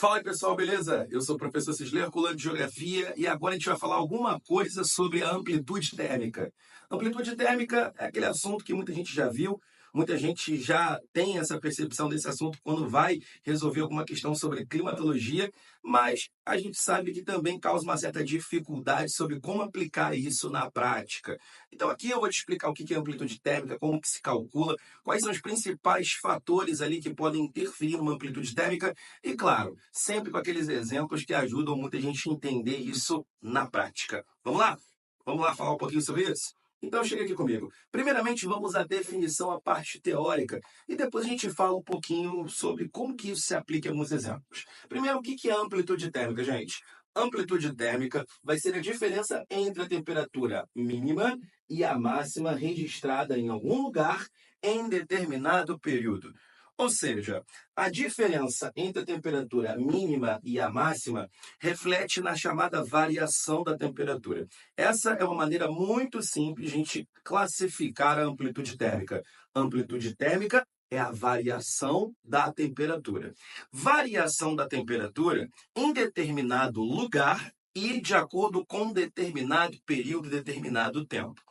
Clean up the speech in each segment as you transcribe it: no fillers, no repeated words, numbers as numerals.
Fala aí, pessoal, beleza? Eu sou o professor Cisler, Herculano de Geografia, e agora a gente vai falar alguma coisa sobre a amplitude térmica. Amplitude térmica é aquele assunto que muita gente já viu, muita gente já tem essa percepção desse assunto quando vai resolver alguma questão sobre climatologia, mas a gente sabe que também causa uma certa dificuldade sobre como aplicar isso na prática. Então aqui eu vou te explicar o que é amplitude térmica, como que se calcula, quais são os principais fatores ali que podem interferir numa amplitude térmica e claro, sempre com aqueles exemplos que ajudam muita gente a entender isso na prática. Vamos lá? Vamos lá falar um pouquinho sobre isso? Então chega aqui comigo. Primeiramente, vamos à definição, a parte teórica, e depois a gente fala um pouquinho sobre como que isso se aplica em alguns exemplos. Primeiro, o que é amplitude térmica, gente? Amplitude térmica vai ser a diferença entre a temperatura mínima e a máxima registrada em algum lugar em determinado período. Ou seja, a diferença entre a temperatura mínima e a máxima reflete na chamada variação da temperatura. Essa é uma maneira muito simples de a gente classificar a amplitude térmica. Amplitude térmica é a variação da temperatura. Variação da temperatura em determinado lugar e de acordo com um determinado período, determinado tempo.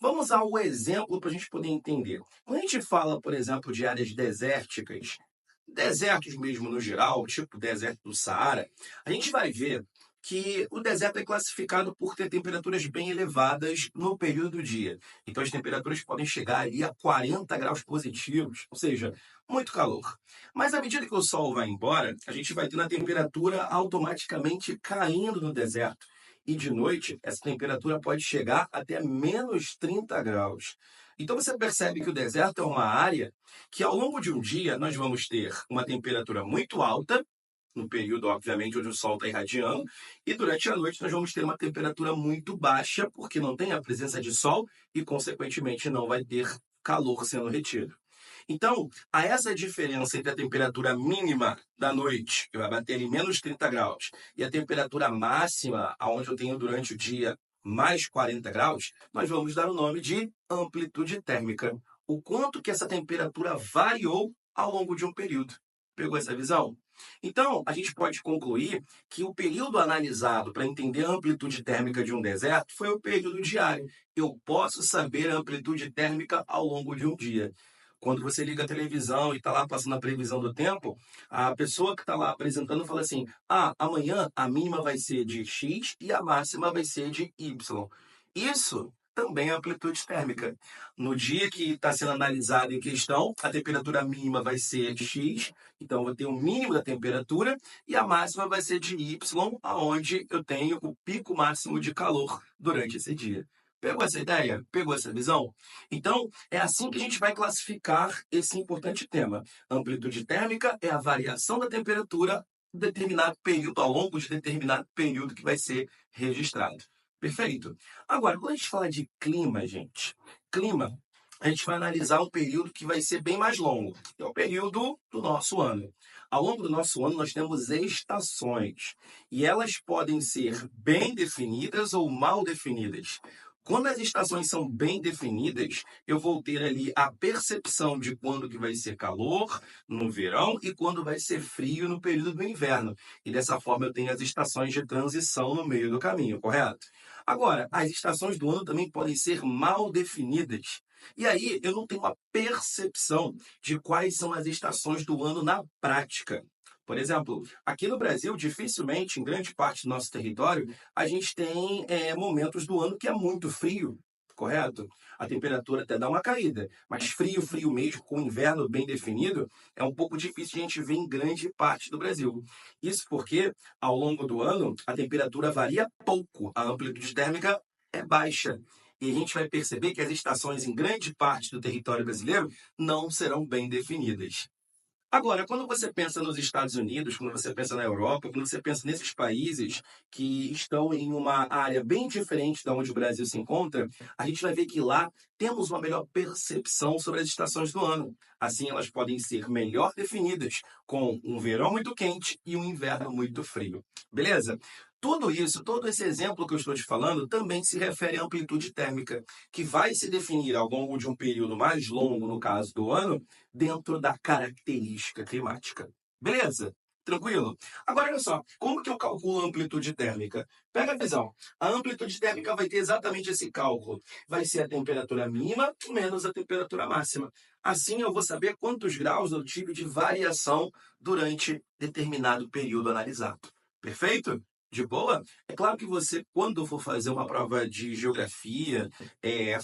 Vamos ao exemplo para a gente poder entender. Quando a gente fala, por exemplo, de áreas desérticas, desertos mesmo no geral, tipo o deserto do Saara, a gente vai ver que o deserto é classificado por ter temperaturas bem elevadas no período do dia. Então as temperaturas podem chegar ali a 40 graus positivos, ou seja, muito calor. Mas à medida que o sol vai embora, a gente vai tendo a temperatura automaticamente caindo no deserto. E de noite, essa temperatura pode chegar até menos 30 graus. Então você percebe que o deserto é uma área que ao longo de um dia nós vamos ter uma temperatura muito alta, no período, obviamente, onde o sol está irradiando, e durante a noite nós vamos ter uma temperatura muito baixa, porque não tem a presença de sol e, consequentemente, não vai ter calor sendo retido. Então, a essa diferença entre a temperatura mínima da noite, que vai bater em menos 30 graus, e a temperatura máxima, onde eu tenho durante o dia mais 40 graus, nós vamos dar o nome de amplitude térmica. O quanto que essa temperatura variou ao longo de um período. Pegou essa visão? Então, a gente pode concluir que o período analisado para entender a amplitude térmica de um deserto foi o período diário. Eu posso saber a amplitude térmica ao longo de um dia. Quando você liga a televisão e está lá passando a previsão do tempo, a pessoa que está lá apresentando fala assim: amanhã a mínima vai ser de X e a máxima vai ser de Y. Isso também é amplitude térmica. No dia que está sendo analisado em questão, a temperatura mínima vai ser de X, então eu vou ter o mínimo da temperatura, e a máxima vai ser de Y, aonde eu tenho o pico máximo de calor durante esse dia. Pegou essa ideia? Pegou essa visão? Então, é assim que a gente vai classificar esse importante tema. Amplitude térmica é a variação da temperatura em determinado período, ao longo de determinado período que vai ser registrado. Perfeito? Agora, quando a gente fala de clima, gente, clima, a gente vai analisar um período que vai ser bem mais longo, que é o período do nosso ano. Ao longo do nosso ano, nós temos estações, e elas podem ser bem definidas ou mal definidas. Quando as estações são bem definidas, eu vou ter ali a percepção de quando que vai ser calor no verão e quando vai ser frio no período do inverno. E dessa forma eu tenho as estações de transição no meio do caminho, correto? Agora, as estações do ano também podem ser mal definidas. E aí eu não tenho uma percepção de quais são as estações do ano na prática. Por exemplo, aqui no Brasil, dificilmente, em grande parte do nosso território, a gente tem momentos do ano que é muito frio, correto? A temperatura até dá uma caída, mas frio, frio mesmo, com o inverno bem definido, é um pouco difícil de a gente ver em grande parte do Brasil. Isso porque, ao longo do ano, a temperatura varia pouco, a amplitude térmica é baixa. E a gente vai perceber que as estações em grande parte do território brasileiro não serão bem definidas. Agora, quando você pensa nos Estados Unidos, quando você pensa na Europa, quando você pensa nesses países que estão em uma área bem diferente da onde o Brasil se encontra, a gente vai ver que lá temos uma melhor percepção sobre as estações do ano. Assim, elas podem ser melhor definidas, com um verão muito quente e um inverno muito frio. Beleza? Tudo isso, todo esse exemplo que eu estou te falando, também se refere à amplitude térmica, que vai se definir ao longo de um período mais longo, no caso do ano, dentro da característica climática. Beleza? Tranquilo? Agora, olha só, como que eu calculo a amplitude térmica? Pega a visão. A amplitude térmica vai ter exatamente esse cálculo. Vai ser a temperatura mínima menos a temperatura máxima. Assim, eu vou saber quantos graus eu tive de variação durante determinado período analisado. Perfeito? De boa? É claro que você, quando for fazer uma prova de geografia,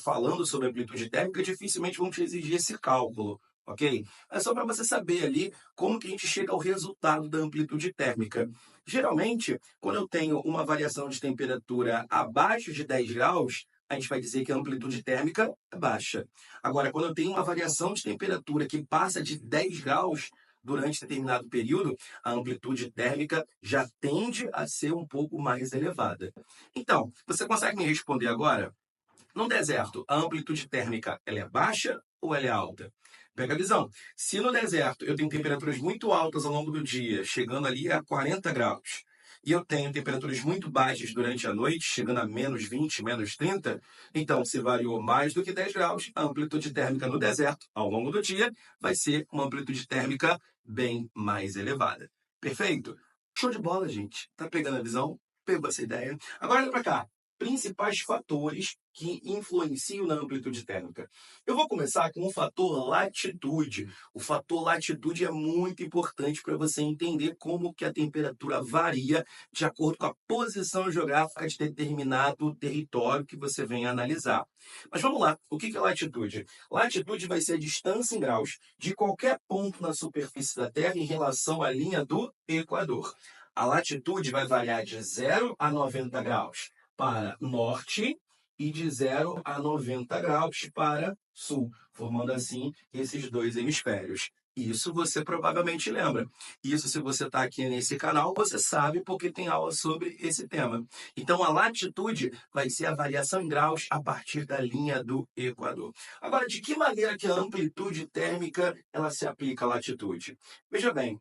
falando sobre amplitude térmica, dificilmente vão te exigir esse cálculo, ok? É só para você saber ali como que a gente chega ao resultado da amplitude térmica. Geralmente, quando eu tenho uma variação de temperatura abaixo de 10 graus, a gente vai dizer que a amplitude térmica é baixa. Agora, quando eu tenho uma variação de temperatura que passa de 10 graus durante determinado período, a amplitude térmica já tende a ser um pouco mais elevada. Então, você consegue me responder agora? No deserto, a amplitude térmica ela é baixa ou ela é alta? Pega a visão. Se no deserto eu tenho temperaturas muito altas ao longo do dia, chegando ali a 40 graus, e eu tenho temperaturas muito baixas durante a noite, chegando a menos 20, menos 30, então se variou mais do que 10 graus, a amplitude térmica no deserto, ao longo do dia, vai ser uma amplitude térmica bem mais elevada. Perfeito? Show de bola, gente. Tá pegando a visão? Pegou essa ideia? Agora olha para cá. Principais fatores que influenciam na amplitude térmica. Eu vou começar com o fator latitude. O fator latitude é muito importante para você entender como que a temperatura varia de acordo com a posição geográfica de determinado território que você vem analisar. Mas vamos lá, o que é latitude? Latitude vai ser a distância em graus de qualquer ponto na superfície da Terra em relação à linha do Equador. A latitude vai variar de 0 a 90 graus para norte e de 0 a 90 graus para sul, formando assim esses dois hemisférios. Isso você provavelmente lembra. Isso, se você está aqui nesse canal, você sabe porque tem aula sobre esse tema. Então, a latitude vai ser a variação em graus a partir da linha do Equador. Agora, de que maneira que a amplitude térmica ela se aplica à latitude? Veja bem,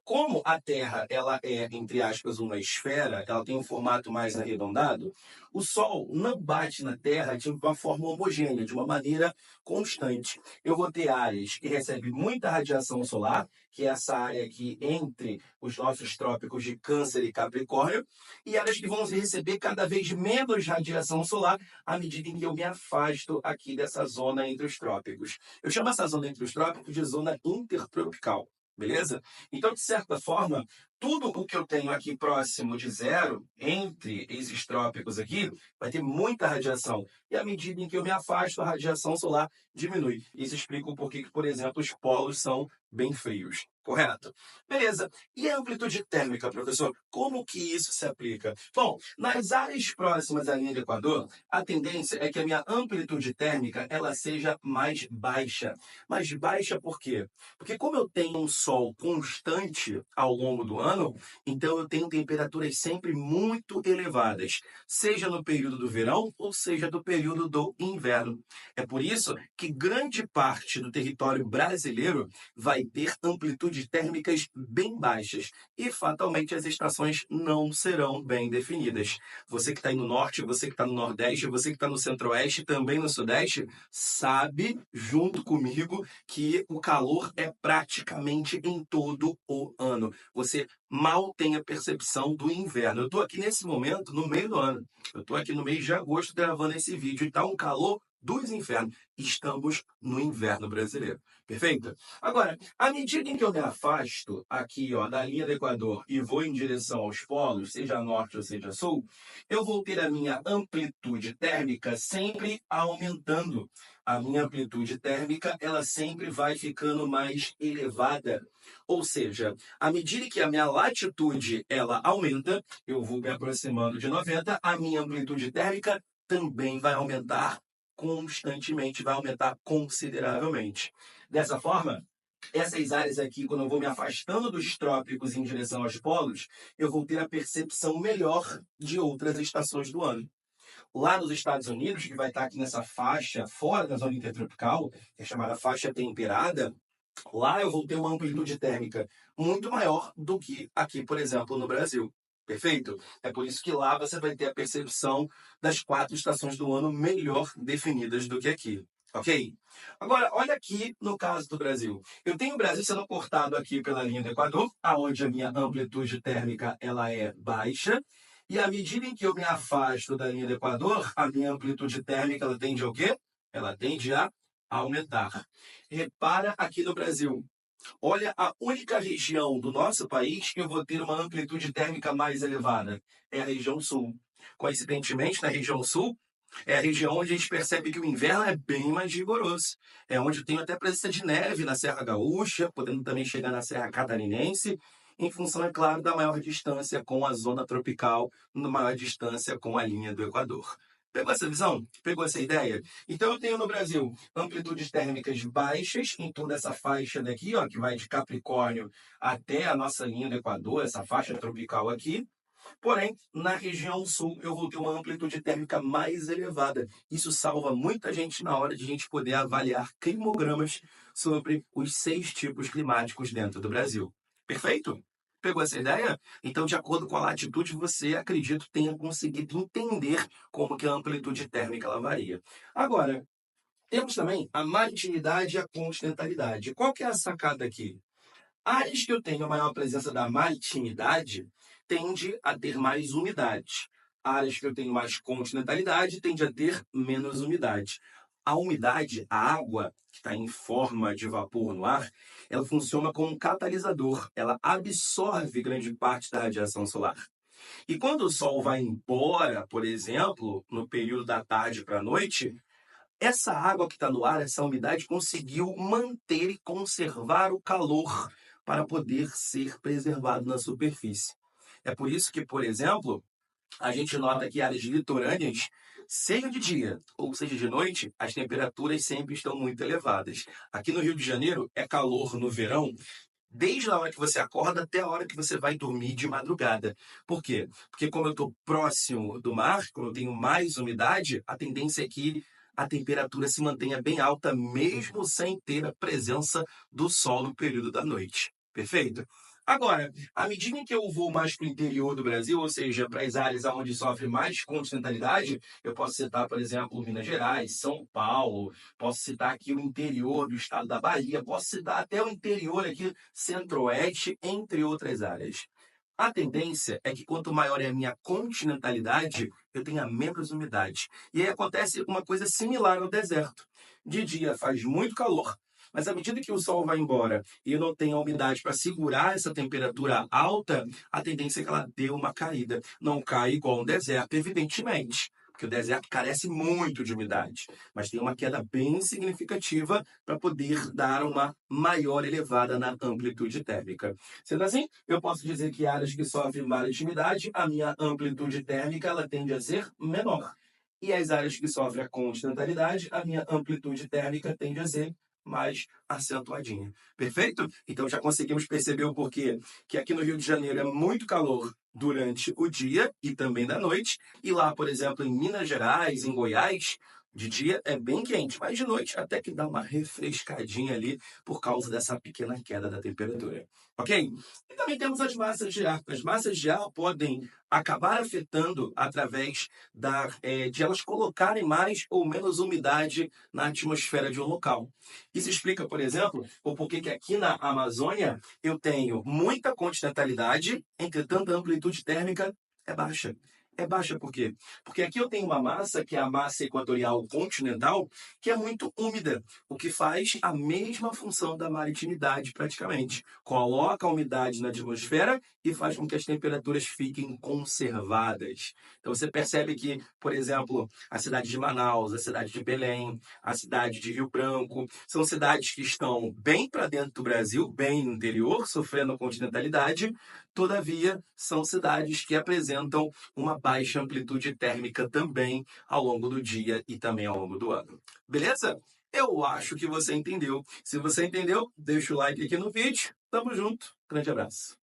como a Terra ela é, entre aspas, uma esfera, ela tem um formato mais arredondado, o Sol não bate na Terra de uma forma homogênea, de uma maneira constante. Eu vou ter áreas que recebem muita radiação solar, que é essa área aqui entre os nossos trópicos de Câncer e Capricórnio, e áreas que vão receber cada vez menos radiação solar à medida em que eu me afasto aqui dessa zona entre os trópicos. Eu chamo essa zona entre os trópicos de zona intertropical. Beleza? Então, de certa forma, tudo o que eu tenho aqui próximo de zero, entre esses trópicos aqui, vai ter muita radiação. E à medida em que eu me afasto, a radiação solar diminui. Isso explica o porquê que, por exemplo, os polos são bem frios. Correto? Beleza. E a amplitude térmica, professor? Como que isso se aplica? Bom, nas áreas próximas à linha do Equador, a tendência é que a minha amplitude térmica ela seja mais baixa. Mais baixa por quê? Porque como eu tenho um sol constante ao longo do ano, então eu tenho temperaturas sempre muito elevadas, seja no período do verão ou seja do período do inverno. É por isso que grande parte do território brasileiro vai ter amplitudes térmicas bem baixas e fatalmente as estações não serão bem definidas. Você que está aí no norte, você que está no nordeste, você que está no centro-oeste, também no sudeste, sabe junto comigo que o calor é praticamente em todo o ano. Você mal tem a percepção do inverno. Eu estou aqui nesse momento no meio do ano. Eu estou aqui no mês de agosto gravando esse vídeo e está um calor dos infernos. Estamos no inverno brasileiro. Perfeito? Agora, à medida em que eu me afasto aqui da linha do Equador e vou em direção aos polos, seja norte ou seja sul, eu vou ter a minha amplitude térmica sempre aumentando. A minha amplitude térmica ela sempre vai ficando mais elevada. Ou seja, à medida que a minha latitude ela aumenta, eu vou me aproximando de 90, a minha amplitude térmica também vai aumentar constantemente, vai aumentar consideravelmente. Dessa forma, essas áreas aqui, quando eu vou me afastando dos trópicos em direção aos polos, eu vou ter a percepção melhor de outras estações do ano. Lá nos Estados Unidos, que vai estar aqui nessa faixa fora da zona intertropical, que é chamada faixa temperada, lá eu vou ter uma amplitude térmica muito maior do que aqui, por exemplo, no Brasil. Perfeito? É por isso que lá você vai ter a percepção das 4 estações do ano melhor definidas do que aqui. Ok? Agora, olha aqui no caso do Brasil. Eu tenho o Brasil sendo cortado aqui pela linha do Equador, aonde a minha amplitude térmica ela é baixa, e à medida em que eu me afasto da linha do Equador, a minha amplitude térmica ela tende ao quê? Ela tende a aumentar. Repara aqui no Brasil. Olha a única região do nosso país que eu vou ter uma amplitude térmica mais elevada. É a região sul. Coincidentemente, na região sul, é a região onde a gente percebe que o inverno é bem mais rigoroso. É onde eu tenho até presença de neve na Serra Gaúcha, podendo também chegar na Serra Catarinense, em função, é claro, da maior distância com a zona tropical, na maior distância com a linha do Equador. Pegou essa visão? Pegou essa ideia? Então eu tenho no Brasil amplitudes térmicas baixas em toda essa faixa daqui, ó, que vai de Capricórnio até a nossa linha do Equador, essa faixa tropical aqui. Porém, na região sul, eu vou ter uma amplitude térmica mais elevada. Isso salva muita gente na hora de a gente poder avaliar climogramas sobre os 6 tipos climáticos dentro do Brasil. Perfeito? Pegou essa ideia? Então, de acordo com a latitude, você, acredito, tenha conseguido entender como que a amplitude térmica ela varia. Agora, temos também a maritimidade e a continentalidade. Qual que é a sacada aqui? Áreas que eu tenho a maior presença da maritimidade tende a ter mais umidade. Áreas que eu tenho mais continentalidade tende a ter menos umidade. A umidade, a água que está em forma de vapor no ar, ela funciona como um catalisador. Ela absorve grande parte da radiação solar. E quando o sol vai embora, por exemplo, no período da tarde para a noite, essa água que está no ar, essa umidade, conseguiu manter e conservar o calor para poder ser preservado na superfície. É por isso que, por exemplo, a gente nota que áreas litorâneas, seja de dia ou seja de noite, as temperaturas sempre estão muito elevadas. Aqui no Rio de Janeiro, é calor no verão, desde a hora que você acorda até a hora que você vai dormir de madrugada. Por quê? Porque como eu estou próximo do mar, como eu tenho mais umidade, a tendência é que a temperatura se mantenha bem alta, mesmo sem ter a presença do sol no período da noite. Perfeito? Agora, à medida em que eu vou mais para o interior do Brasil, ou seja, para as áreas onde sofre mais continentalidade, eu posso citar, por exemplo, Minas Gerais, São Paulo, posso citar aqui o interior do estado da Bahia, posso citar até o interior aqui, centro-oeste, entre outras áreas. A tendência é que quanto maior é a minha continentalidade, eu tenha menos umidade. E aí acontece uma coisa similar ao deserto. De dia faz muito calor, mas à medida que o sol vai embora e eu não tenho a umidade para segurar essa temperatura alta, a tendência é que ela dê uma caída. Não cai igual um deserto, evidentemente, porque o deserto carece muito de umidade, mas tem uma queda bem significativa para poder dar uma maior elevada na amplitude térmica. Sendo assim, eu posso dizer que áreas que sofrem maritimidade, a minha amplitude térmica ela tende a ser menor. E as áreas que sofrem a continentalidade, a minha amplitude térmica tende a ser mais acentuadinha. Perfeito? Então já conseguimos perceber o porquê que aqui no Rio de Janeiro é muito calor durante o dia e também da noite, e lá, por exemplo, em Minas Gerais, em Goiás, de dia é bem quente, mas de noite até que dá uma refrescadinha ali por causa dessa pequena queda da temperatura. Ok? E também temos as massas de ar. As massas de ar podem acabar afetando através de elas colocarem mais ou menos umidade na atmosfera de um local. Isso explica, por exemplo, o porquê que aqui na Amazônia eu tenho muita continentalidade, entretanto a amplitude térmica é baixa. É baixa por quê? Porque aqui eu tenho uma massa, que é a massa equatorial continental, que é muito úmida, o que faz a mesma função da maritimidade praticamente. Coloca a umidade na atmosfera e faz com que as temperaturas fiquem conservadas. Então você percebe que, por exemplo, a cidade de Manaus, a cidade de Belém, a cidade de Rio Branco, são cidades que estão bem para dentro do Brasil, bem no interior, sofrendo continentalidade, todavia são cidades que apresentam uma baixa amplitude térmica também ao longo do dia e também ao longo do ano. Beleza? Eu acho que você entendeu. Se você entendeu, deixa o like aqui no vídeo. Tamo junto. Grande abraço.